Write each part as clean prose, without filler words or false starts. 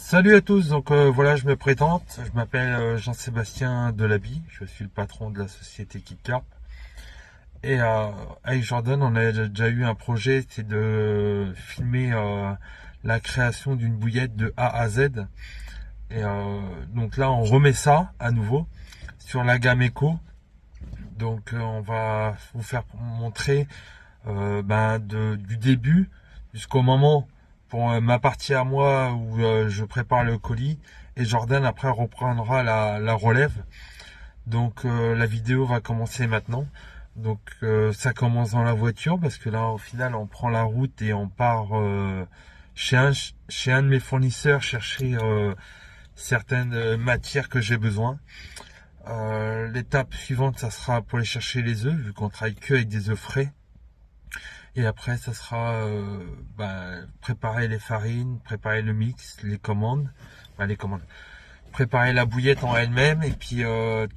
Salut à tous, donc voilà, je me présente, je m'appelle Jean-Sébastien Delaby, je suis le patron de la société KitCarp. Et avec Jordan, on a déjà eu un projet, c'est de filmer la création d'une bouillette de A à Z. Et donc là, on remet ça à nouveau sur la gamme Eco. Donc on va vous faire montrer du début jusqu'au moment pour ma partie à moi où je prépare le colis et Jordan après reprendra la relève. Donc la vidéo va commencer maintenant. Donc ça commence dans la voiture parce que là au final on prend la route et on part chez un de mes fournisseurs chercher certaines matières que j'ai besoin. L'étape suivante ça sera pour aller chercher les œufs vu qu'on travaille que avec des œufs frais. Et après, ça sera préparer les farines, préparer le mix, les commandes, préparer la bouillette en elle-même et puis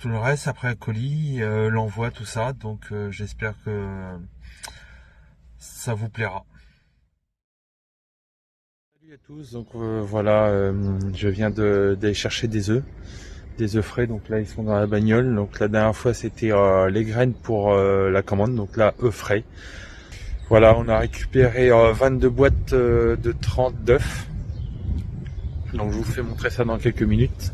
tout le reste après le colis, l'envoi, tout ça. Donc j'espère que ça vous plaira. Salut à tous, donc voilà, je viens d'aller chercher des œufs frais. Donc là, ils sont dans la bagnole. Donc la dernière fois, c'était les graines pour la commande. Donc là, œufs frais. Voilà, on a récupéré 22 boîtes de 30 d'œufs. Donc je vous fais montrer ça dans quelques minutes.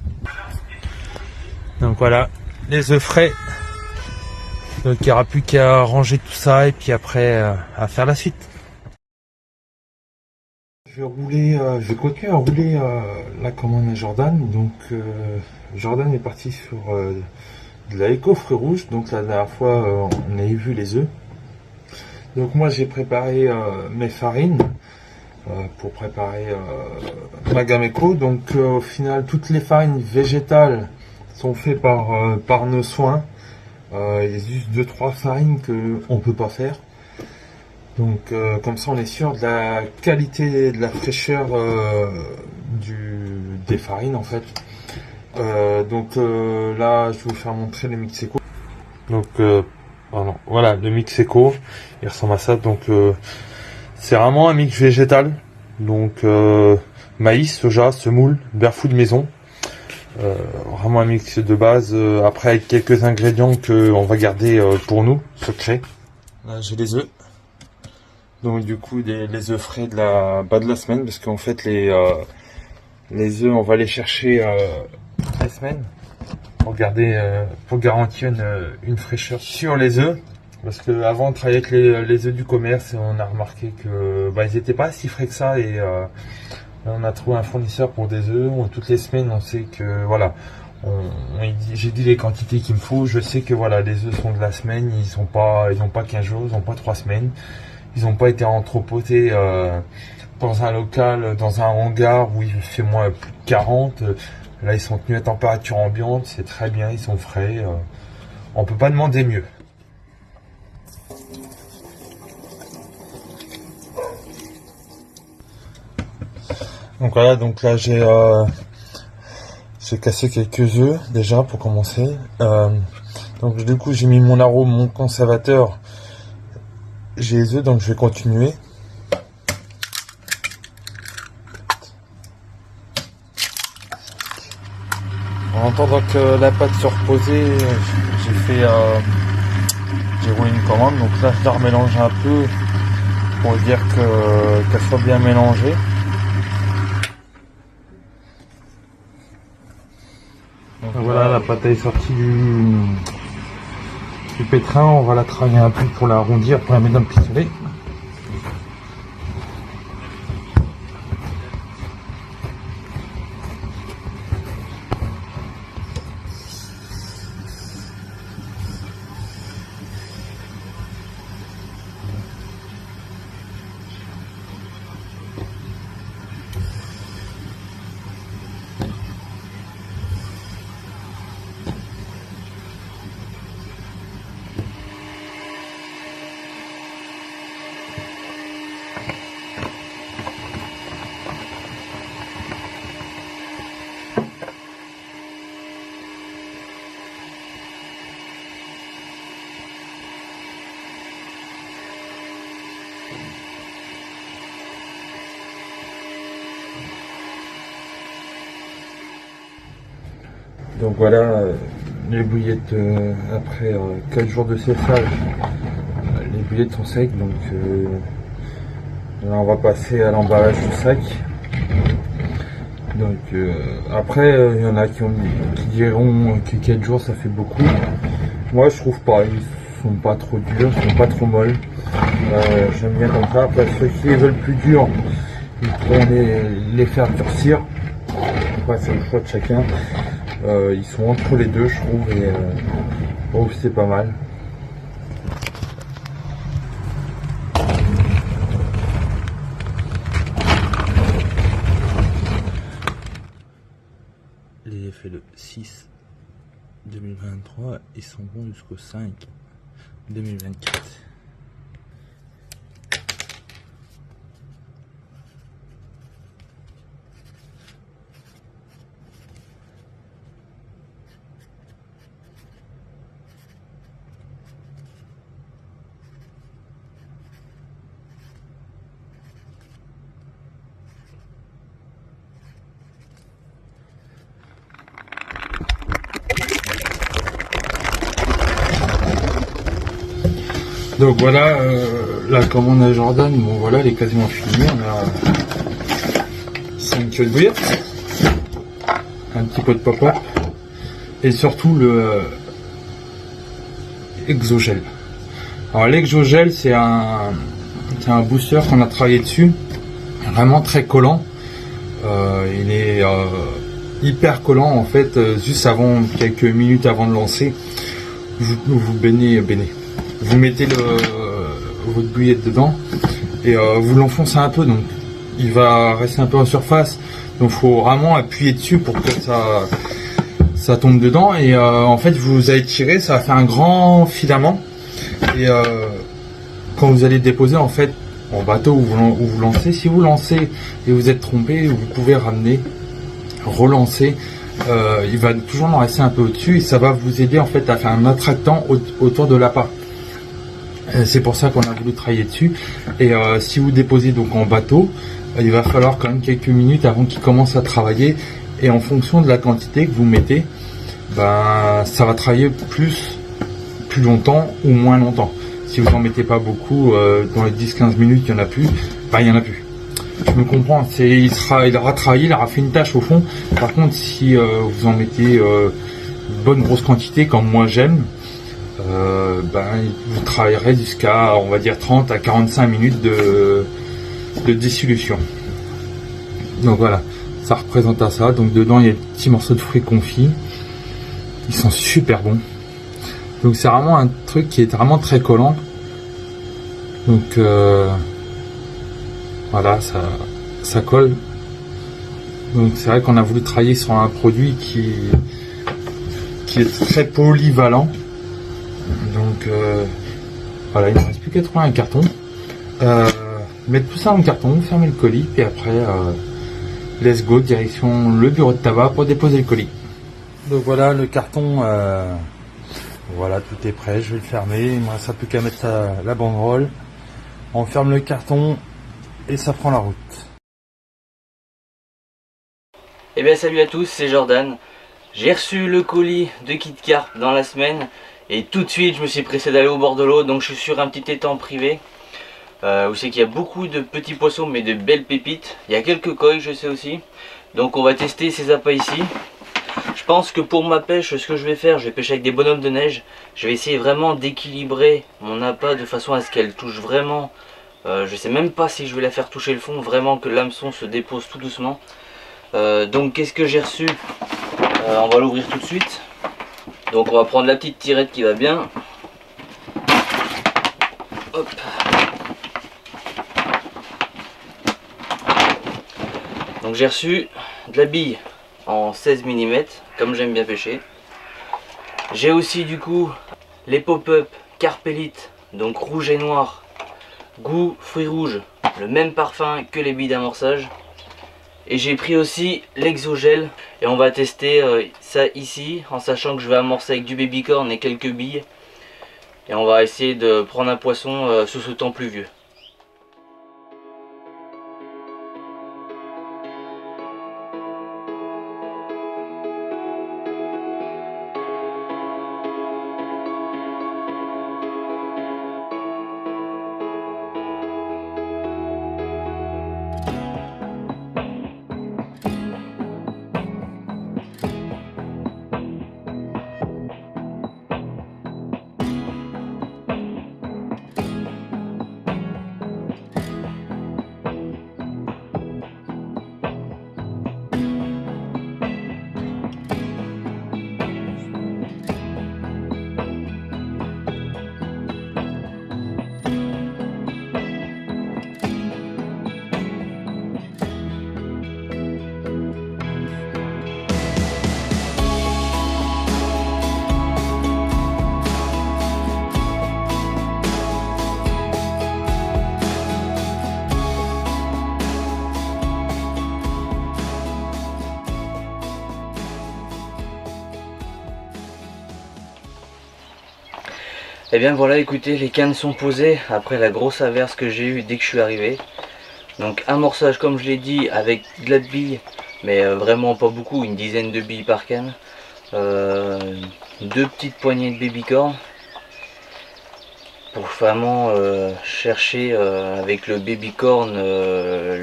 Donc voilà, les œufs frais. Donc il n'y aura plus qu'à ranger tout ça et puis après à faire la suite. Je vais continuer à rouler la commande à Jordan. Donc Jordan est parti sur de la Eco fruits rouges. Donc la dernière fois on avait vu les œufs. Donc moi j'ai préparé mes farines pour préparer ma gamme Eco. Donc au final toutes les farines végétales sont faites par nos soins. Il y a juste 2-3 farines qu'on ne peut pas faire. Donc comme ça on est sûr de la qualité, de la fraîcheur des farines en fait. Là je vais vous faire montrer le mix Eco. Donc voilà, le mix Eco, il ressemble à ça. Donc c'est vraiment un mix végétal. Donc maïs, soja, semoule, beurre fou de maison. Vraiment un mix de base. Après avec quelques ingrédients que on va garder pour nous, secret. Là j'ai les œufs. Donc du coup les œufs frais de la semaine, parce qu'en fait les œufs on va les chercher la semaine. Pour garantir une fraîcheur sur les œufs, parce que avant de travailler avec les œufs du commerce, on a remarqué que ils n'étaient pas si frais que ça et on a trouvé un fournisseur pour des œufs. Toutes les semaines on sait que voilà, j'ai dit les quantités qu'il me faut. Je sais que voilà, les œufs sont de la semaine, ils n'ont pas 15 jours, ils n'ont pas 3 semaines, ils n'ont pas été entreposés dans un local, dans un hangar où il fait moins plus de 40. Là, ils sont tenus à température ambiante, c'est très bien, ils sont frais. On peut pas demander mieux. Donc voilà, donc là j'ai cassé quelques œufs déjà pour commencer. Donc du coup j'ai mis mon arôme, mon conservateur. J'ai les œufs, donc je vais continuer. En attendant que la pâte se reposait, j'ai roulé une commande. Donc là, je la remélange un peu pour dire qu'elle soit bien mélangée. Donc voilà, la pâte est sortie du pétrin. On va la travailler un peu pour l'arrondir, pour la mettre dans le pistolet. Donc voilà, les bouillettes, après 4 jours de séchage, les bouillettes sont secs, donc là on va passer à l'emballage du sac. Donc après, il y en a qui diront que 4 jours ça fait beaucoup. Moi je trouve pas, ils sont pas trop durs, ils sont pas trop molles. J'aime bien comme ça. Après ceux qui les veulent plus durs, ils pourront les faire durcir. Après c'est le choix de chacun. Ils sont entre les deux je trouve et oh, c'est pas mal. Les effets le 6 2023, ils sont bons jusqu'au 5 2024. Donc voilà, la commande à Jordan, bon voilà, elle est quasiment finie. On a 5 queues de bouillettes, un petit pot de pop-up et surtout le exogel. Alors l'exogel c'est un booster qu'on a travaillé dessus, vraiment très collant. Il est hyper collant en fait, juste avant, quelques minutes avant de lancer, vous vous mettez votre bouillette dedans et vous l'enfoncez un peu, donc il va rester un peu en surface, donc il faut vraiment appuyer dessus pour que ça tombe dedans et en fait vous allez tirer, ça va faire un grand filament et quand vous allez déposer en fait en bateau où vous lancez, si vous lancez et vous êtes trompé, vous pouvez ramener, relancer, il va toujours en rester un peu au-dessus et ça va vous aider en fait à faire un attractant autour de l'appât. C'est pour ça qu'on a voulu travailler dessus. Et si vous déposez donc en bateau, il va falloir quand même quelques minutes avant qu'il commence à travailler. Et en fonction de la quantité que vous mettez, ben, ça va travailler plus longtemps ou moins longtemps. Si vous en mettez pas beaucoup, dans les 10-15 minutes, il n'y en a plus, ben, il n'y en a plus. Je me comprends, il aura travaillé, il aura fait une tâche au fond. Par contre, si vous en mettez une bonne grosse quantité, comme moi j'aime, vous travaillerez jusqu'à, on va dire, 30 à 45 minutes de dissolution. Donc voilà, ça représente à ça. Donc dedans, il y a des petits morceaux de fruits confits. Ils sont super bons. Donc c'est vraiment un truc qui est vraiment très collant. Donc voilà, ça colle. Donc c'est vrai qu'on a voulu travailler sur un produit qui est très polyvalent. Donc voilà, il ne reste plus qu'à trouver un carton. Mettre tout ça en carton, fermer le colis, et après let's go, direction le bureau de tabac pour déposer le colis. Donc voilà le carton, voilà, tout est prêt, je vais le fermer, il ne me reste plus qu'à mettre la banderole. On ferme le carton et ça prend la route. Eh bien salut à tous, c'est Jordan. J'ai reçu le colis de KitKarp dans la semaine et tout de suite je me suis pressé d'aller au bord de l'eau, donc je suis sur un petit étang privé où c'est qu'il y a beaucoup de petits poissons mais de belles pépites. Il y a quelques coilles je sais aussi, donc on va tester ces appâts ici. Je pense que pour ma pêche, ce que je vais faire, je vais pêcher avec des bonhommes de neige. Je vais essayer vraiment d'équilibrer mon appât de façon à ce qu'elle touche vraiment, je sais même pas si je vais la faire toucher le fond, vraiment que l'hameçon se dépose tout doucement. Donc qu'est-ce que j'ai reçu, on va l'ouvrir tout de suite. Donc on va prendre la petite tirette qui va bien. Hop. Donc j'ai reçu de la bille en 16 mm comme j'aime bien pêcher. J'ai aussi du coup les pop-up Carpelite, donc rouge et noir, goût fruits rouges, le même parfum que les billes d'amorçage. Et j'ai pris aussi l'exogel et on va tester ça ici en sachant que je vais amorcer avec du babycorn et quelques billes. Et on va essayer de prendre un poisson sous ce temps pluvieux. Et bien voilà, écoutez, les cannes sont posées après la grosse averse que j'ai eue dès que je suis arrivé. Donc amorçage comme je l'ai dit avec de la bille, mais vraiment pas beaucoup, une dizaine de billes par canne. Deux petites poignées de babycorn pour vraiment chercher avec le babycorn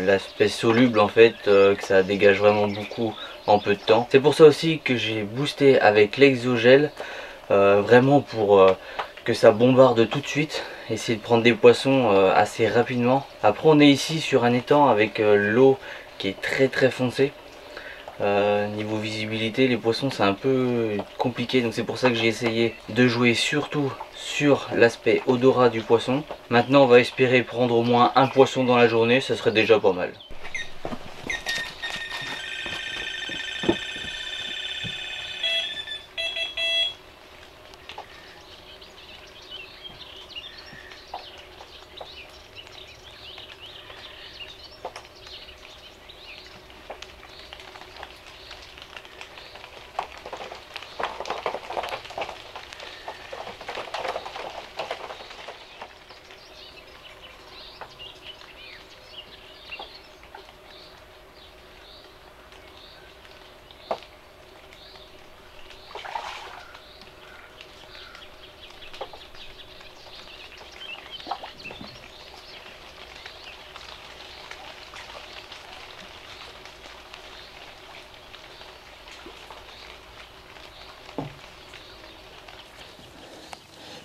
l'aspect soluble en fait, que ça dégage vraiment beaucoup en peu de temps. C'est pour ça aussi que j'ai boosté avec l'exogel, vraiment pour que ça bombarde tout de suite, essayer de prendre des poissons assez rapidement. Après on est ici sur un étang avec l'eau qui est très foncée. Niveau visibilité, les poissons c'est un peu compliqué, donc c'est pour ça que j'ai essayé de jouer surtout sur l'aspect odorat du poisson. Maintenant on va espérer prendre au moins un poisson dans la journée, ça serait déjà pas mal.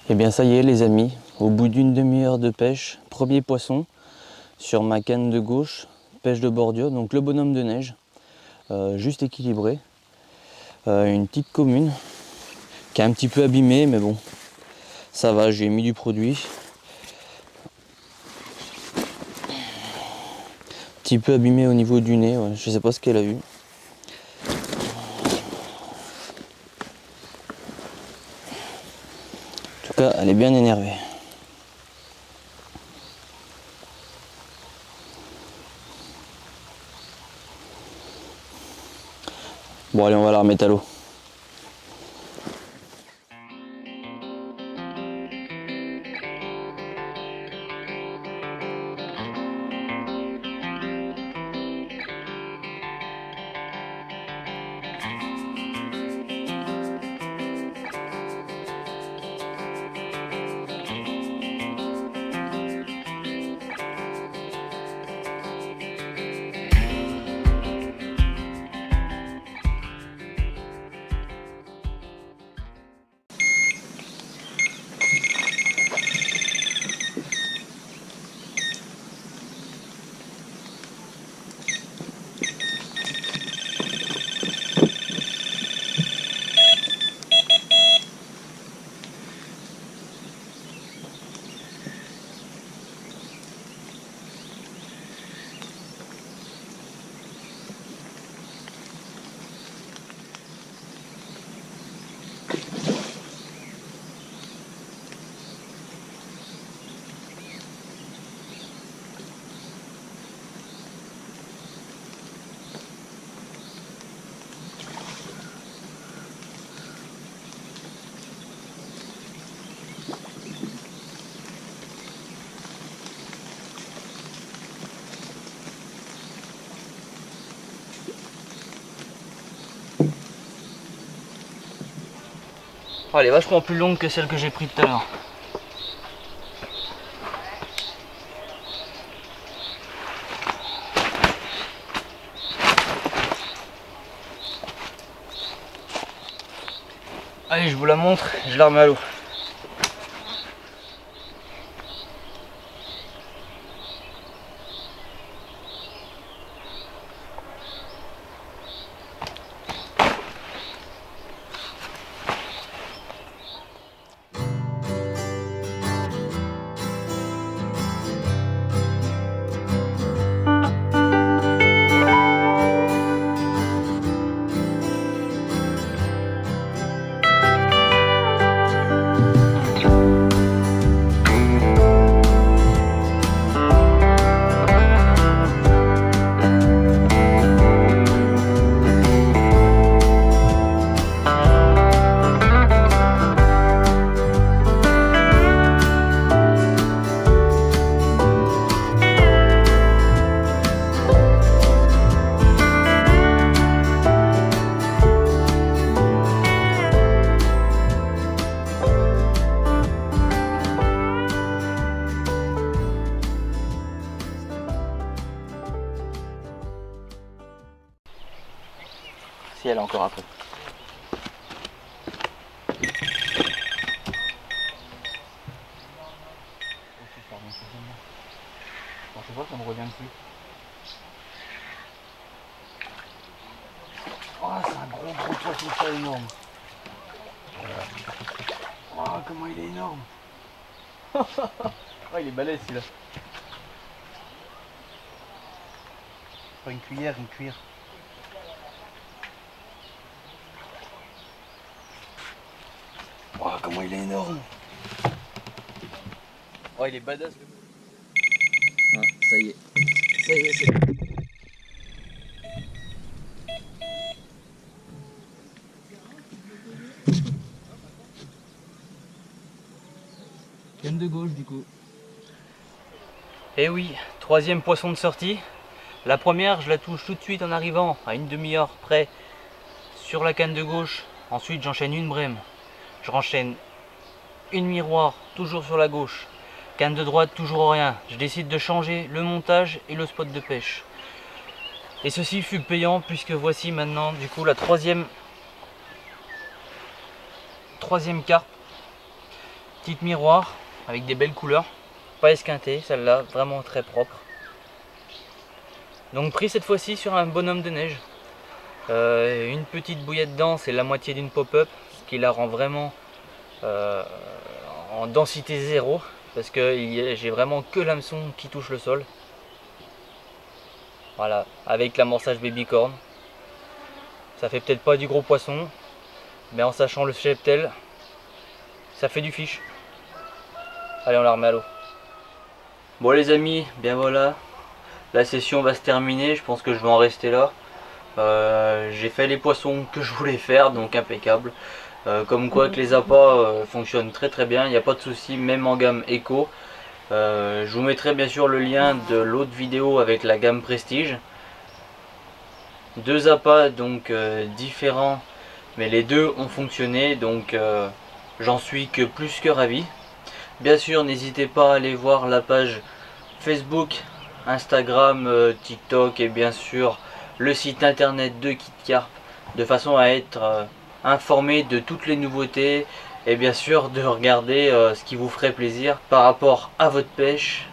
Et bien ça y est les amis, au bout d'une demi-heure de pêche, premier poisson sur ma canne de gauche, pêche de bordure, donc le bonhomme de neige, juste équilibré. Une petite commune qui est un petit peu abîmée, mais bon, ça va, j'ai mis du produit. Un petit peu abîmé au niveau du nez, ouais, je sais pas ce qu'elle a eu. En tout cas, elle est bien énervée. Bon allez, on va la remettre à l'eau. Oh, elle est vachement plus longue que celle que j'ai prise tout à l'heure. Allez, je vous la montre, je la remets à l'eau. essentiel encore un peu. Je vois, ça me revient dessus. Oh, c'est un gros poisson, ça énorme. Oh, comment il est énorme. Oh, il est balèze celui-là. Pas une cuillère, une cuillère. Oh, comment il est énorme. Oh, il est badass. Ah, ça y est. Ça y est, c'est bon. Canne de gauche du coup. Et oui, troisième poisson de sortie. La première, je la touche tout de suite en arrivant à une demi-heure près sur la canne de gauche. Ensuite, j'enchaîne une brème. Je renchaîne une miroir, toujours sur la gauche. Canne de droite, toujours rien. Je décide de changer le montage et le spot de pêche. Et ceci fut payant puisque voici maintenant du coup la troisième carpe. Petite miroir avec des belles couleurs. Pas esquintée, celle-là, vraiment très propre. Donc pris cette fois-ci sur un bonhomme de neige. Une petite bouillette dedans, c'est la moitié d'une pop-up, ce qui la rend vraiment en densité zéro, parce que j'ai vraiment que l'hameçon qui touche le sol. Voilà, avec l'amorçage babycorn. Ça fait peut-être pas du gros poisson, mais en sachant le cheptel, ça fait du fiche. Allez, on la remet à l'eau. Bon les amis, bien voilà, la session va se terminer, je pense que je vais en rester là. J'ai fait les poissons que je voulais faire, donc impeccable. Comme quoi que les appâts fonctionnent très très bien, il n'y a pas de souci, même en gamme Eco. Je vous mettrai bien sûr le lien de l'autre vidéo avec la gamme Prestige. Deux appâts donc différents, mais les deux ont fonctionné, donc j'en suis que plus que ravi. Bien sûr, n'hésitez pas à aller voir la page Facebook, Instagram, TikTok et bien sûr le site internet de KitKarp, de façon à être informé de toutes les nouveautés et bien sûr de regarder ce qui vous ferait plaisir par rapport à votre pêche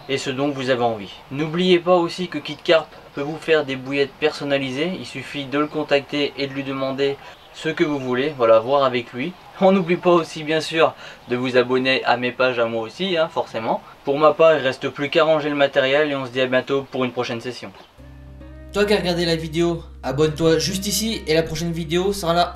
et ce dont vous avez envie. N'oubliez pas aussi que KitKarp peut vous faire des bouillettes personnalisées, il suffit de le contacter et de lui demander ce que vous voulez, voilà, voir avec lui. On n'oublie pas aussi bien sûr de vous abonner à mes pages à moi aussi, hein, forcément. Pour ma part, il reste plus qu'à ranger le matériel et on se dit à bientôt pour une prochaine session. Toi qui as regardé la vidéo, abonne-toi juste ici et la prochaine vidéo sera là.